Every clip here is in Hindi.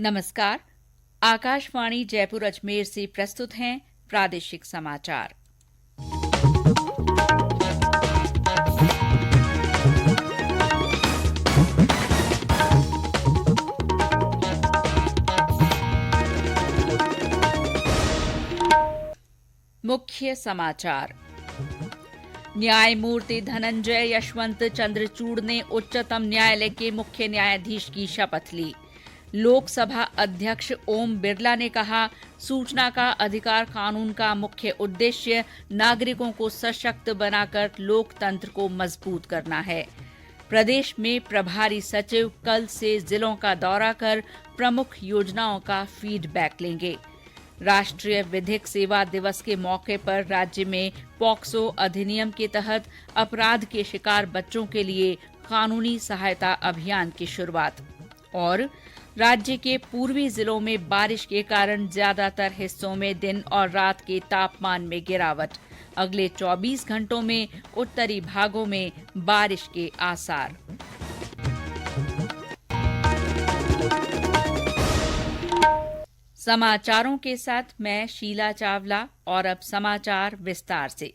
नमस्कार। आकाशवाणी जयपुर अजमेर से प्रस्तुत हैं प्रादेशिक समाचार। मुख्य समाचार। न्यायमूर्ति धनंजय यशवंत चंद्रचूड़ ने उच्चतम न्यायालय के मुख्य न्यायाधीश की शपथ ली। लोकसभा अध्यक्ष ओम बिरला ने कहा, सूचना का अधिकार कानून का मुख्य उद्देश्य नागरिकों को सशक्त बनाकर लोकतंत्र को मजबूत करना है। प्रदेश में प्रभारी सचिव कल से जिलों का दौरा कर प्रमुख योजनाओं का फीडबैक लेंगे। राष्ट्रीय विधिक सेवा दिवस के मौके पर राज्य में पॉक्सो अधिनियम के तहत अपराध के शिकार बच्चों के लिए कानूनी सहायता अभियान की शुरुआत। और राज्य के पूर्वी जिलों में बारिश के कारण ज्यादातर हिस्सों में दिन और रात के तापमान में गिरावट। अगले 24 घंटों में उत्तरी भागों में बारिश के आसार। समाचारों के साथ मैं शीला चावला और अब समाचार विस्तार से।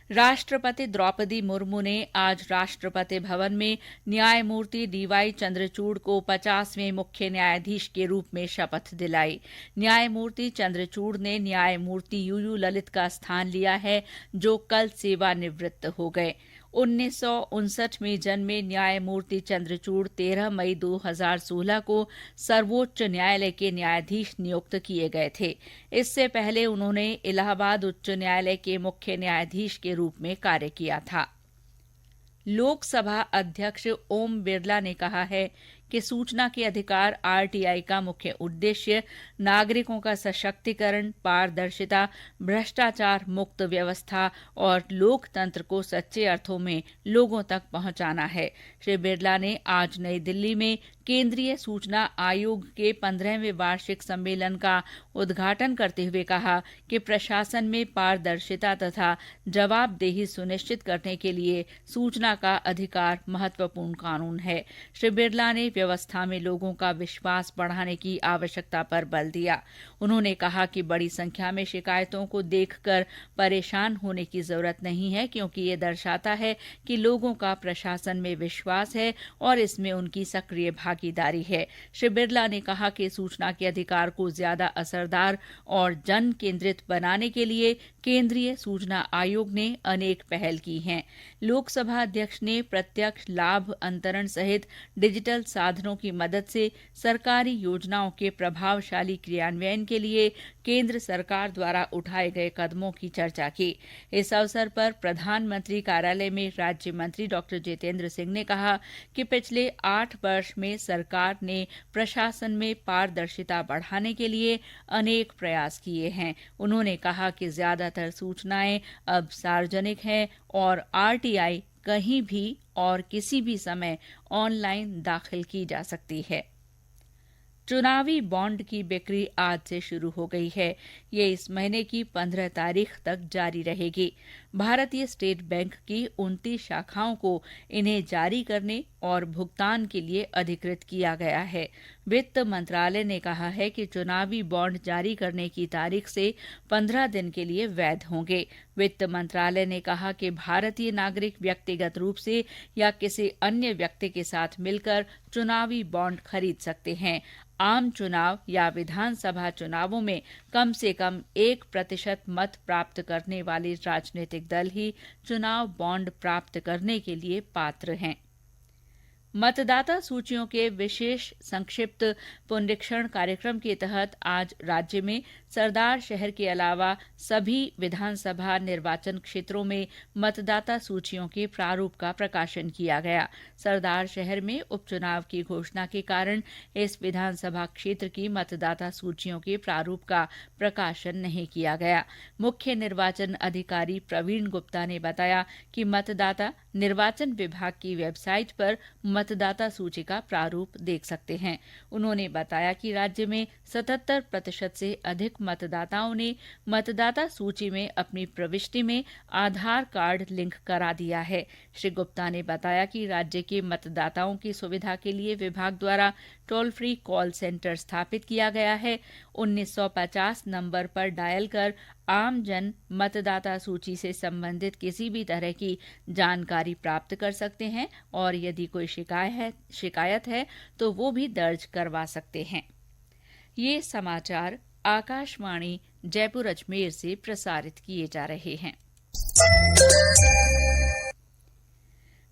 राष्ट्रपति द्रौपदी मुर्मू ने आज राष्ट्रपति भवन में न्यायमूर्ति डीवाई चंद्रचूड़ को 50वें मुख्य न्यायाधीश के रूप में शपथ दिलाई। न्यायमूर्ति चंद्रचूड़ ने न्यायमूर्ति यूयू ललित का स्थान लिया है, जो कल सेवानिवृत्त हो गए। 1959 में जन्मे न्यायमूर्ति चंद्रचूड़ 13 मई 2016 को सर्वोच्च न्यायालय के न्यायाधीश नियुक्त किए गए थे। इससे पहले उन्होंने इलाहाबाद उच्च न्यायालय के मुख्य न्यायाधीश के रूप में कार्य किया था। लोकसभा अध्यक्ष ओम बिरला ने कहा है कि सूचना के अधिकार आरटीआई का मुख्य उद्देश्य नागरिकों का सशक्तिकरण, पारदर्शिता, भ्रष्टाचार मुक्त व्यवस्था और लोकतंत्र को सच्चे अर्थों में लोगों तक पहुंचाना है। श्री बिरला ने आज नई दिल्ली में केंद्रीय सूचना आयोग के 15वें वार्षिक सम्मेलन का उद्घाटन करते हुए कहा कि प्रशासन में पारदर्शिता तथा जवाबदेही सुनिश्चित करने के लिए सूचना का अधिकार महत्वपूर्ण कानून है। श्री बिरला ने व्यवस्था में लोगों का विश्वास बढ़ाने की आवश्यकता पर बल दिया। उन्होंने कहा कि बड़ी संख्या में शिकायतों को देखकर परेशान होने की जरूरत नहीं है, क्योंकि ये दर्शाता है कि लोगों का प्रशासन में विश्वास है और इसमें उनकी सक्रिय भागीदारी है। श्री बिरला ने कहा कि सूचना के अधिकार को ज्यादा असरदार और जन केंद्रित बनाने के लिए केंद्रीय सूचना आयोग ने अनेक पहल की हैं। लोकसभा अध्यक्ष ने प्रत्यक्ष लाभ अंतरण सहित डिजिटल साधनों की मदद से सरकारी योजनाओं के प्रभावशाली क्रियान्वयन के लिए केंद्र सरकार द्वारा उठाए गए कदमों की चर्चा की। इस अवसर पर प्रधानमंत्री कार्यालय में राज्य मंत्री डॉक्टर जितेंद्र सिंह ने कहा कि पिछले 8 वर्ष में सरकार ने प्रशासन में पारदर्शिता बढ़ाने के लिए अनेक प्रयास किए हैं। उन्होंने कहा कि ज्यादातर सूचनाएं अब सार्वजनिक हैं और आरटीआई कहीं भी और किसी भी समय ऑनलाइन दाखिल की जा सकती है। चुनावी बॉन्ड की बिक्री आज से शुरू हो गई है। ये इस महीने की 15 तारीख तक जारी रहेगी। भारतीय स्टेट बैंक की 29 शाखाओं को इन्हें जारी करने और भुगतान के लिए अधिकृत किया गया है। वित्त मंत्रालय ने कहा है कि चुनावी बॉन्ड जारी करने की तारीख से 15 दिन के लिए वैध होंगे। वित्त मंत्रालय ने कहा कि भारतीय नागरिक व्यक्तिगत रूप से या किसी अन्य व्यक्ति के साथ मिलकर चुनावी बॉन्ड खरीद सकते हैं। आम चुनाव या विधानसभा चुनावों में कम से कम 1% मत प्राप्त करने वाले राजनीतिक दल ही चुनाव बॉन्ड प्राप्त करने के लिए पात्र हैं। मतदाता सूचियों के विशेष संक्षिप्त पुनरीक्षण कार्यक्रम के तहत आज राज्य में सरदार शहर के अलावा सभी विधानसभा निर्वाचन क्षेत्रों में मतदाता सूचियों के प्रारूप का प्रकाशन किया गया। सरदार शहर में उपचुनाव की घोषणा के कारण इस विधानसभा क्षेत्र की मतदाता सूचियों के प्रारूप का प्रकाशन नहीं किया गया। मुख्य निर्वाचन अधिकारी प्रवीण गुप्ता ने बताया कि मतदाता निर्वाचन विभाग की वेबसाइट पर मतदाता सूची का प्रारूप देख सकते हैं। उन्होंने बताया कि राज्य में 77% से अधिक मतदाताओं ने मतदाता सूची में अपनी प्रविष्टि में आधार कार्ड लिंक करा दिया है। श्री गुप्ता ने बताया कि राज्य के मतदाताओं की सुविधा के लिए विभाग द्वारा टोल फ्री कॉल सेंटर स्थापित किया गया है। 1950 नंबर पर डायल कर आम जन मतदाता सूची से संबंधित किसी भी तरह की जानकारी प्राप्त कर सकते हैं और यदि कोई शिकायत है तो वो भी दर्ज करवा सकते हैं। ये समाचार आकाशवाणी जयपुर अजमेर से प्रसारित किए जा रहे हैं।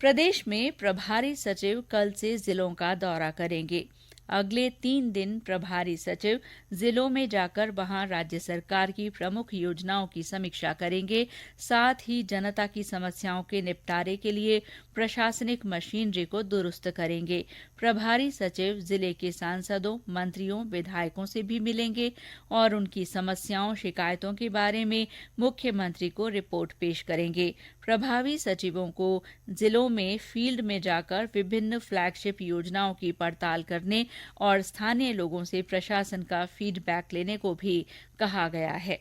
प्रदेश में प्रभारी सचिव कल से जिलों का दौरा करेंगे। अगले 3 दिन प्रभारी सचिव जिलों में जाकर वहां राज्य सरकार की प्रमुख योजनाओं की समीक्षा करेंगे। साथ ही जनता की समस्याओं के निपटारे के लिए प्रशासनिक मशीनरी को दुरुस्त करेंगे। प्रभारी सचिव जिले के सांसदों, मंत्रियों, विधायकों से भी मिलेंगे और उनकी समस्याओं, शिकायतों के बारे में मुख्यमंत्री को रिपोर्ट पेश करेंगे। प्रभारी सचिवों को जिलों में फील्ड में जाकर विभिन्न फ्लैगशिप योजनाओं की पड़ताल करने और स्थानीय लोगों से प्रशासन का फीडबैक लेने को भी कहा गया है।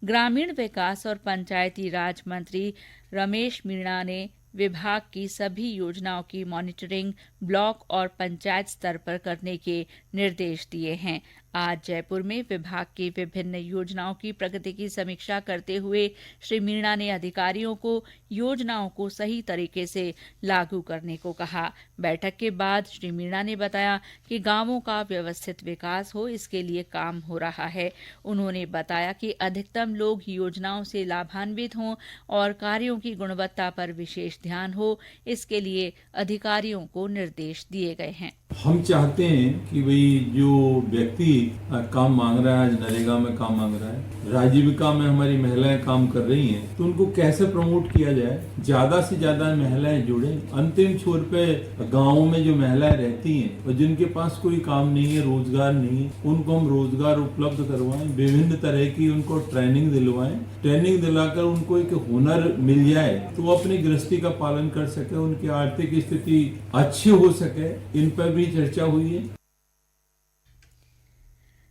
ग्रामीण विकास और पंचायती राज मंत्री रमेश मीणा ने विभाग की सभी योजनाओं की मॉनिटरिंग ब्लॉक और पंचायत स्तर पर करने के निर्देश दिए हैं। आज जयपुर में विभाग की विभिन्न योजनाओं की प्रगति की समीक्षा करते हुए श्री मीणा ने अधिकारियों को योजनाओं को सही तरीके से लागू करने को कहा। बैठक के बाद श्री मीणा ने बताया कि गांवों का व्यवस्थित विकास हो, इसके लिए काम हो रहा है। उन्होंने बताया कि अधिकतम लोग योजनाओं से लाभान्वित हों और कार्यों की गुणवत्ता पर विशेष ध्यान हो, इसके लिए अधिकारियों को निर्देश दिए गए हैं। हम चाहते हैं कि भाई जो व्यक्ति काम मांग रहा है, आज नरेगा में काम मांग रहा है, राजीविका में हमारी महिलाएं काम कर रही हैं, तो उनको कैसे प्रमोट किया जाए, ज्यादा से ज्यादा महिलाएं जुड़े। अंतिम छोर पे गाँव में जो महिलाएं रहती हैं और जिनके पास कोई काम नहीं है, रोजगार नहीं है, उनको हम रोजगार उपलब्ध करवाएं, विभिन्न तरह की उनको ट्रेनिंग दिलवाएं। ट्रेनिंग दिलाकर उनको एक हुनर मिल जाए तो वो अपनी गृहस्थी का पालन कर सके, उनकी आर्थिक स्थिति अच्छी हो सके। इन पर भी चर्चा हुई है।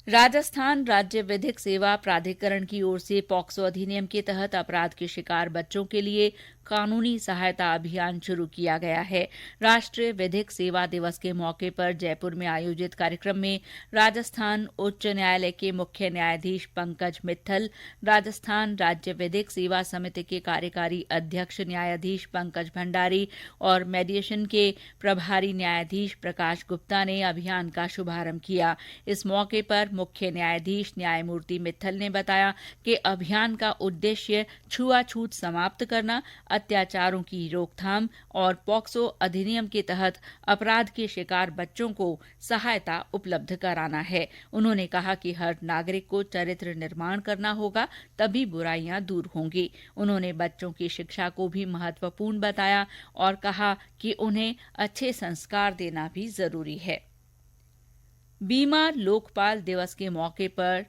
राजस्थान राज्य विधिक सेवा प्राधिकरण की ओर से पॉक्सो अधिनियम के तहत अपराध के शिकार बच्चों के लिए कानूनी सहायता अभियान शुरू किया गया है। राष्ट्रीय विधिक सेवा दिवस के मौके पर जयपुर में आयोजित कार्यक्रम में राजस्थान उच्च न्यायालय के मुख्य न्यायाधीश पंकज मित्तल, राजस्थान राज्य विधिक सेवा समिति के कार्यकारी अध्यक्ष न्यायाधीश पंकज भंडारी और मेडिएशन के प्रभारी न्यायाधीश प्रकाश गुप्ता ने अभियान का शुभारंभ किया। इस मौके पर मुख्य न्यायाधीश न्यायमूर्ति मित्तल ने बताया कि अभियान का उद्देश्य छुआछूत समाप्त करना, अत्याचारों की रोकथाम और पॉक्सो अधिनियम के तहत अपराध के शिकार बच्चों को सहायता उपलब्ध कराना है। उन्होंने कहा कि हर नागरिक को चरित्र निर्माण करना होगा, तभी बुराइयां दूर होंगी। उन्होंने बच्चों की शिक्षा को भी महत्वपूर्ण बताया और कहा कि उन्हें अच्छे संस्कार देना भी जरूरी है। बीमा लोकपाल दिवस के मौके पर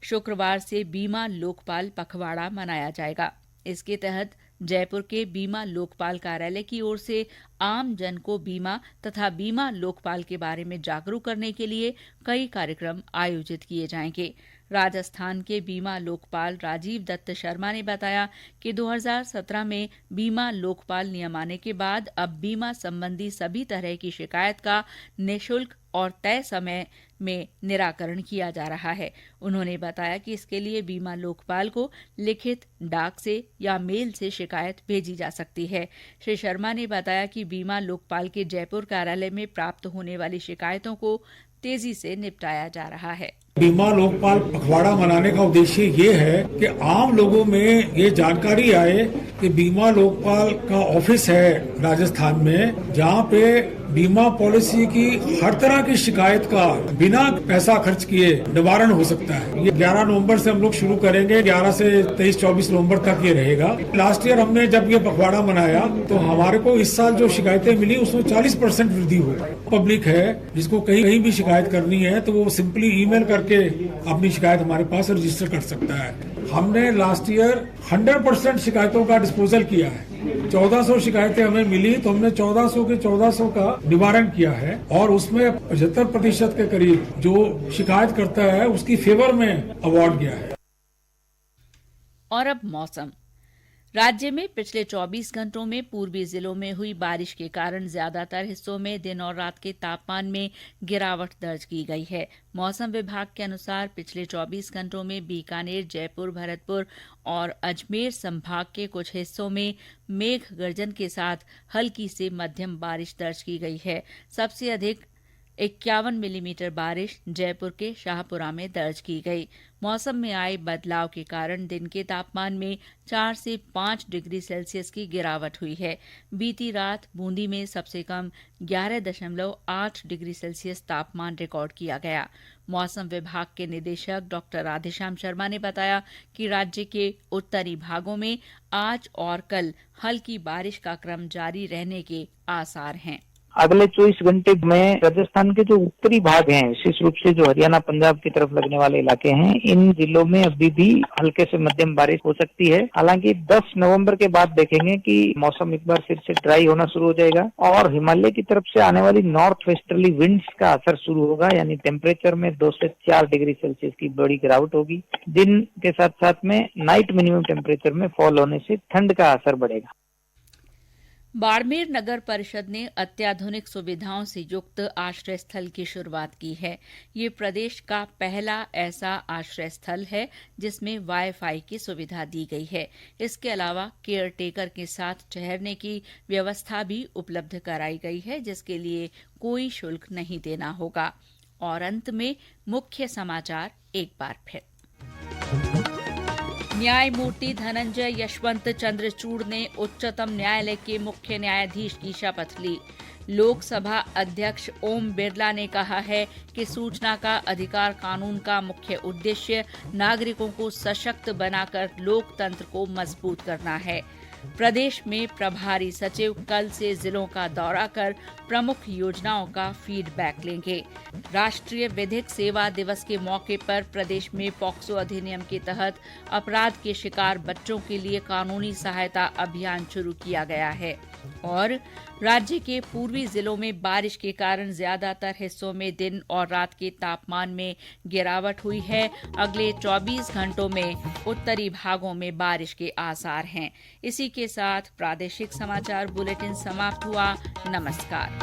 शुक्रवार से बीमा लोकपाल पखवाड़ा मनाया जाएगा। इसके तहत जयपुर के बीमा लोकपाल कार्यालय की ओर से आम जन को बीमा तथा बीमा लोकपाल के बारे में जागरूक करने के लिए कई कार्यक्रम आयोजित किए जाएंगे। राजस्थान के बीमा लोकपाल राजीव दत्त शर्मा ने बताया कि 2017 में बीमा लोकपाल नियम आने के बाद अब बीमा संबंधी सभी तरह की शिकायत का निःशुल्क और तय समय में निराकरण किया जा रहा है। उन्होंने बताया कि इसके लिए बीमा लोकपाल को लिखित, डाक से या मेल से शिकायत भेजी जा सकती है। श्री शर्मा ने बताया कि बीमा लोकपाल के जयपुर कार्यालय में प्राप्त होने वाली शिकायतों को तेजी से निपटाया जा रहा है। बीमा लोकपाल पखवाड़ा मनाने का उद्देश्य ये है कि आम लोगों में ये जानकारी आए कि बीमा लोकपाल का ऑफिस है राजस्थान में, जहाँ पे बीमा पॉलिसी की हर तरह की शिकायत का बिना पैसा खर्च किए निवारण हो सकता है। ये 11 नवंबर से हम लोग शुरू करेंगे, 11 से 23-24 नवंबर तक ये रहेगा। लास्ट ईयर हमने जब ये पखवाड़ा मनाया तो हमारे को इस साल जो शिकायतें मिली उसमें 40% वृद्धि हुई। पब्लिक है जिसको कहीं भी शिकायत करनी है तो वो सिंपली ईमेल करके अपनी शिकायत हमारे पास रजिस्टर कर सकता है। हमने लास्ट ईयर 100% शिकायतों का डिस्पोजल किया है। 1400 शिकायतें हमें मिली तो हमने 1400 के 1400 का निवारण किया है और उसमें 75% के करीब जो शिकायत करता है उसकी फेवर में अवार्ड गया है। और अब मौसम। राज्य में पिछले 24 घंटों में पूर्वी जिलों में हुई बारिश के कारण ज्यादातर हिस्सों में दिन और रात के तापमान में गिरावट दर्ज की गई है। मौसम विभाग के अनुसार पिछले 24 घंटों में बीकानेर, जयपुर, भरतपुर और अजमेर संभाग के कुछ हिस्सों में मेघ गर्जन के साथ हल्की से मध्यम बारिश दर्ज की गई है। सबसे अधिक 51 मिलीमीटर बारिश जयपुर के शाहपुरा में दर्ज की गई। मौसम में आए बदलाव के कारण दिन के तापमान में 4 से 5 डिग्री सेल्सियस की गिरावट हुई है। बीती रात बूंदी में सबसे कम 11.8 डिग्री सेल्सियस तापमान रिकॉर्ड किया गया। मौसम विभाग के निदेशक डॉक्टर राधेश्याम शर्मा ने बताया कि राज्य के उत्तरी भागों में आज और कल हल्की बारिश का क्रम जारी रहने के आसार हैं। अगले 24 घंटे में राजस्थान के जो उत्तरी भाग हैं, विशेष रूप से जो हरियाणा, पंजाब की तरफ लगने वाले इलाके हैं, इन जिलों में अभी भी हल्के से मध्यम बारिश हो सकती है। हालांकि 10 नवंबर के बाद देखेंगे कि मौसम एक बार फिर से ड्राई होना शुरू हो जाएगा और हिमालय की तरफ से आने वाली नॉर्थ वेस्टर्ली विंड्स का असर शुरू होगा, यानी टेम्परेचर में 2 से 4 डिग्री सेल्सियस की बड़ी गिरावट होगी। दिन के साथ साथ में नाइट मिनिमम टेम्परेचर में फॉल होने से ठंड का असर बढ़ेगा। बाड़मेर नगर परिषद ने अत्याधुनिक सुविधाओं से युक्त आश्रय स्थल की शुरुआत की है। ये प्रदेश का पहला ऐसा आश्रय स्थल है जिसमें वाईफाई की सुविधा दी गई है। इसके अलावा केयर टेकर के साथ ठहरने की व्यवस्था भी उपलब्ध कराई गई है, जिसके लिए कोई शुल्क नहीं देना होगा। और अंत में मुख्य समाचार एक बार फिर। न्यायमूर्ति धनंजय यशवंत चंद्रचूड़ ने उच्चतम न्यायालय के मुख्य न्यायाधीश की शपथ ली। लोकसभा अध्यक्ष ओम बिरला ने कहा है कि सूचना का अधिकार कानून का मुख्य उद्देश्य नागरिकों को सशक्त बनाकर लोकतंत्र को मजबूत करना है। प्रदेश में प्रभारी सचिव कल से जिलों का दौरा कर प्रमुख योजनाओं का फीडबैक लेंगे। राष्ट्रीय विधिक सेवा दिवस के मौके पर प्रदेश में पॉक्सो अधिनियम के तहत अपराध के शिकार बच्चों के लिए कानूनी सहायता अभियान शुरू किया गया है। और राज्य के पूर्वी जिलों में बारिश के कारण ज्यादातर हिस्सों में दिन और रात के तापमान में गिरावट हुई है। अगले 24 घंटों में उत्तरी भागों में बारिश के आसार हैं। इसी के साथ प्रादेशिक समाचार बुलेटिन समाप्त हुआ। नमस्कार।